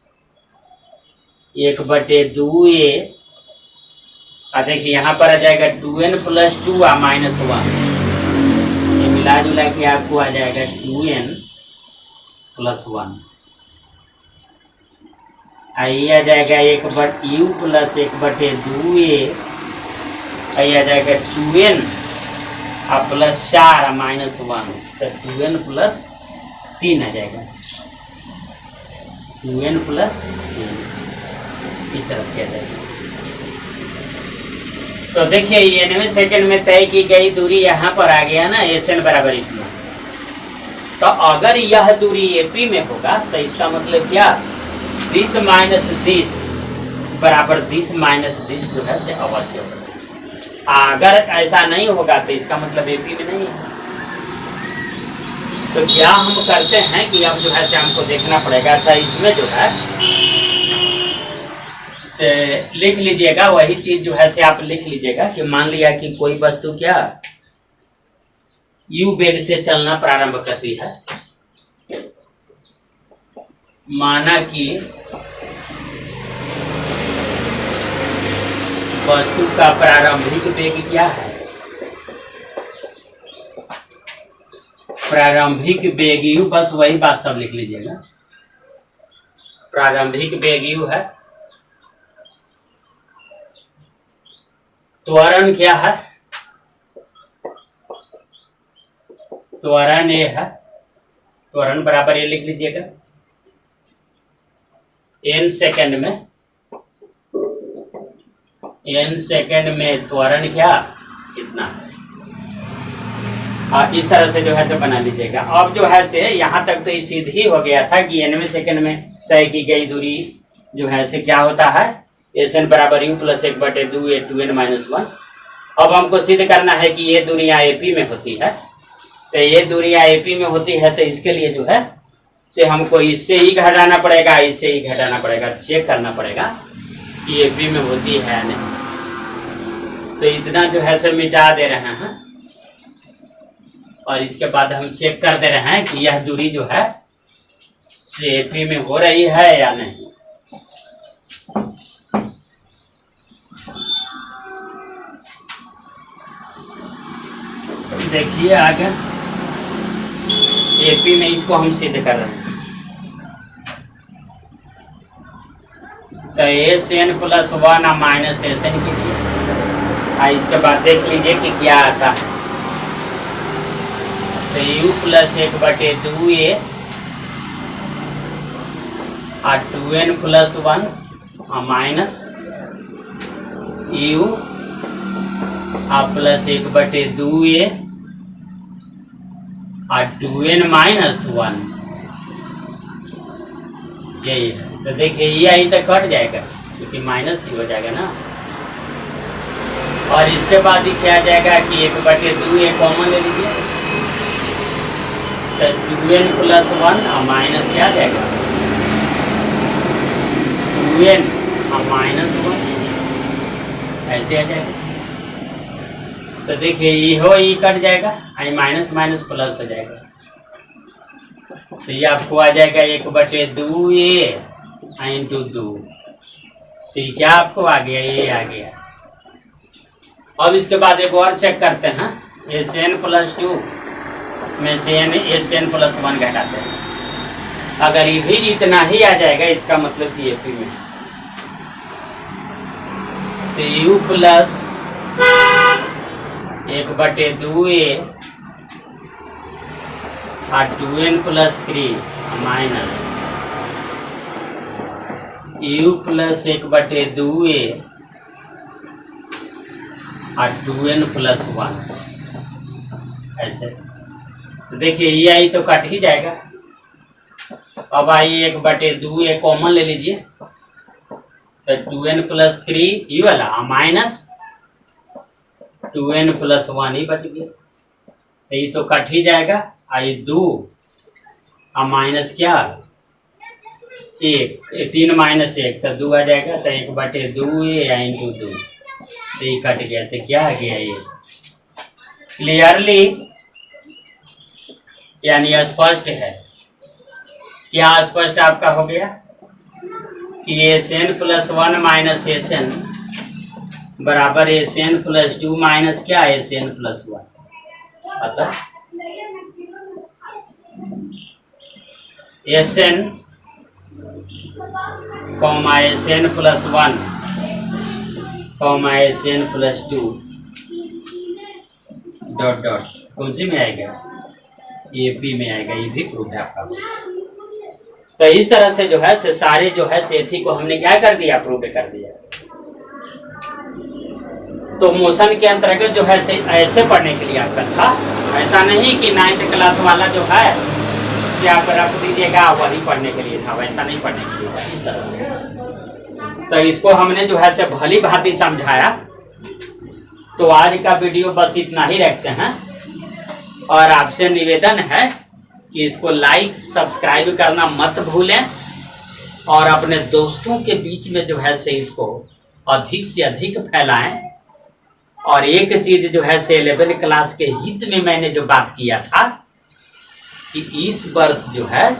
1/2 a, देखिए यहाँ पर आ जाएगा 2n+2 -1, ये मिला जुला के आपको आ जाएगा 2n+1। ये आ जाएगा u प्लस 1/2 a, आ जाएगा 2n प्लस 4 -1, तो 2n+3 आ जाएगा, 2n+3 इस तरह से आ जाएगा। तो देखिए ये 90 सेकंड में तय की गई दूरी यहाँ पर आ गया ना, एसएन बराबर इतना। तो अगर यह दूरी एपी में होगा तो इसका मतलब क्या, दिस माइनस दिस बराबर दिस माइनस दिस जो है से अवश्य होगा। अगर ऐसा नहीं होगा तो इसका मतलब एपी में नहीं है। तो क्या हम करते हैं कि अब जो है से हमको देखना पड़ेगा। अच्छा इसमें जो है से लिख लीजिएगा, वही चीज जो है से आप लिख लीजिएगा कि मान लिया कि कोई वस्तु क्या यू वेग से चलना प्रारंभ करती है। माना कि वस्तु का प्रारंभिक वेग क्या है, प्रारंभिक वेग यू, बस वही बात सब लिख लीजिएगा। प्रारंभिक वेग यू है, त्वरण क्या है, त्वरण ए है, त्वरण बराबर ये लिख लीजिएगा। एन सेकंड में त्वरण क्या कितना है। इस तरह से जो है से बना लीजिएगा। अब जो है से यहाँ तक तो ये सीधी हो गया था कि 90 सेकंड में तय की गई दूरी जो है से क्या होता है, एस एन बराबर यू प्लस 1/2 ए 2n - 1। अब हमको सिद्ध करना है कि ये दूरियां एपी में होती है। तो ये दूरियां एपी में होती है तो इसके लिए जो है से हमको इससे ही घटाना पड़ेगा, इससे ही घटाना पड़ेगा, चेक करना पड़ेगा कि एपी में होती है या नहीं। तो इतना जो है से मिटा दे रहे हैं और इसके बाद हम चेक कर दे रहे हैं कि यह दूरी जो है से एपी में हो रही है या नहीं। देखिए आगे एपी में इसको हम सिद्ध कर रहे हैं। तो एस एन प्लस 1 और माइनस एस एन के लिए इसके बाद देख लीजिए कि क्या आता है। तो यू प्लस 1/2 ए और 2n प्लस 1 और माइनस यू और प्लस 1/2 ए और 2n - 1 यही है। तो देखिए ये यही तक कट जाएगा क्योंकि माइनस ही हो जाएगा ना। और इसके बाद ही क्या जाएगा कि 1/2 ए कॉमन ले लीजिए। तो 2n प्लस 1 और माइनस क्या आ जाएगा 2n और -1 ऐसे आ जाएगा। तो देखिए ये कट जाएगा, आई माइनस माइनस प्लस हो जाएगा। तो ये आपको आ जाएगा 1/2 ए इंटू 2। तो ये क्या आपको आ गया, ये आ गया। अब इसके बाद एक और चेक करते हैं, एस एन प्लस 2 में से एस एन प्लस 1 घटाते हैं। अगर ये भी इतना ही आ जाएगा इसका मतलब कि एपी में। तो यू प्लस 1/2 ए और 2n plus 3 minus you plus 1/2 ए और 2n प्लस 1 ऐसे। तो देखिए ये आई तो कट ही जाएगा। अब आइए 1/2 ए कॉमन ले लीजिए। तो 2n प्लस 3 यू वाला माइनस 2n प्लस 1 ही बच गया। तो ये तो कट ही जाएगा। आई 2 और माइनस क्या 1, 3 - 1 तो 2 आ जाएगा। तो 1/2 ए इंटू 2 तो ये कट गया। तो क्या आ गया ये क्लियरली यानी स्पष्ट है। क्या स्पष्ट आपका हो गया कि S N plus 1 minus S N बराबर एस एन प्लस 2 माइनस क्या एस एन प्लस 1। अतः S N comma S N plus 1 comma S N plus 2 dot dot कौन सी में आएगा, एपी में आएगा। ये भी प्रूफ है आपका। तो इस तरह से जो है से सारे जो है से थी को हमने क्या कर दिया, प्रूफ कर दिया। तो मोशन के अंतर्गत जो है ऐसे पढ़ने के लिए आपका था। ऐसा नहीं कि 9th क्लास वाला जो है कि आप रख दीजिएगा वही पढ़ने के लिए था, वैसा नहीं पढ़ने के लिए था, इस तरह से। तो इसको हमने जो है भली भांति समझाया। तो आज का वीडियो बस इतना ही रखते हैं और आपसे निवेदन है कि इसको लाइक सब्सक्राइब करना मत भूलें और अपने दोस्तों के बीच में जो है इसको अधिक से अधिक फैलाएं। और एक चीज जो है 11 क्लास के हित में मैंने जो बात किया था कि इस वर्ष जो है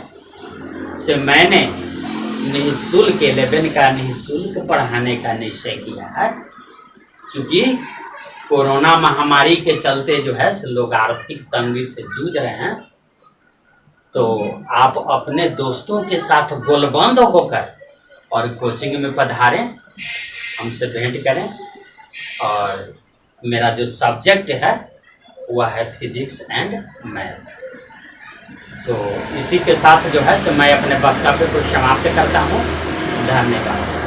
मैंने निःशुल्क 11 का निःशुल्क पढ़ाने का निश्चय किया है। क्योंकि कोरोना महामारी के चलते जो है लोग आर्थिक तंगी से जूझ रहे हैं। तो आप अपने दोस्तों के साथ गोलबंद होकर और कोचिंग में पधारें, हमसे भेंट करें। और मेरा जो सब्जेक्ट है वह है फिजिक्स एंड मैथ। तो इसी के साथ जो है मैं अपने वक्तव्य को समाप्त करता हूँ। धन्यवाद।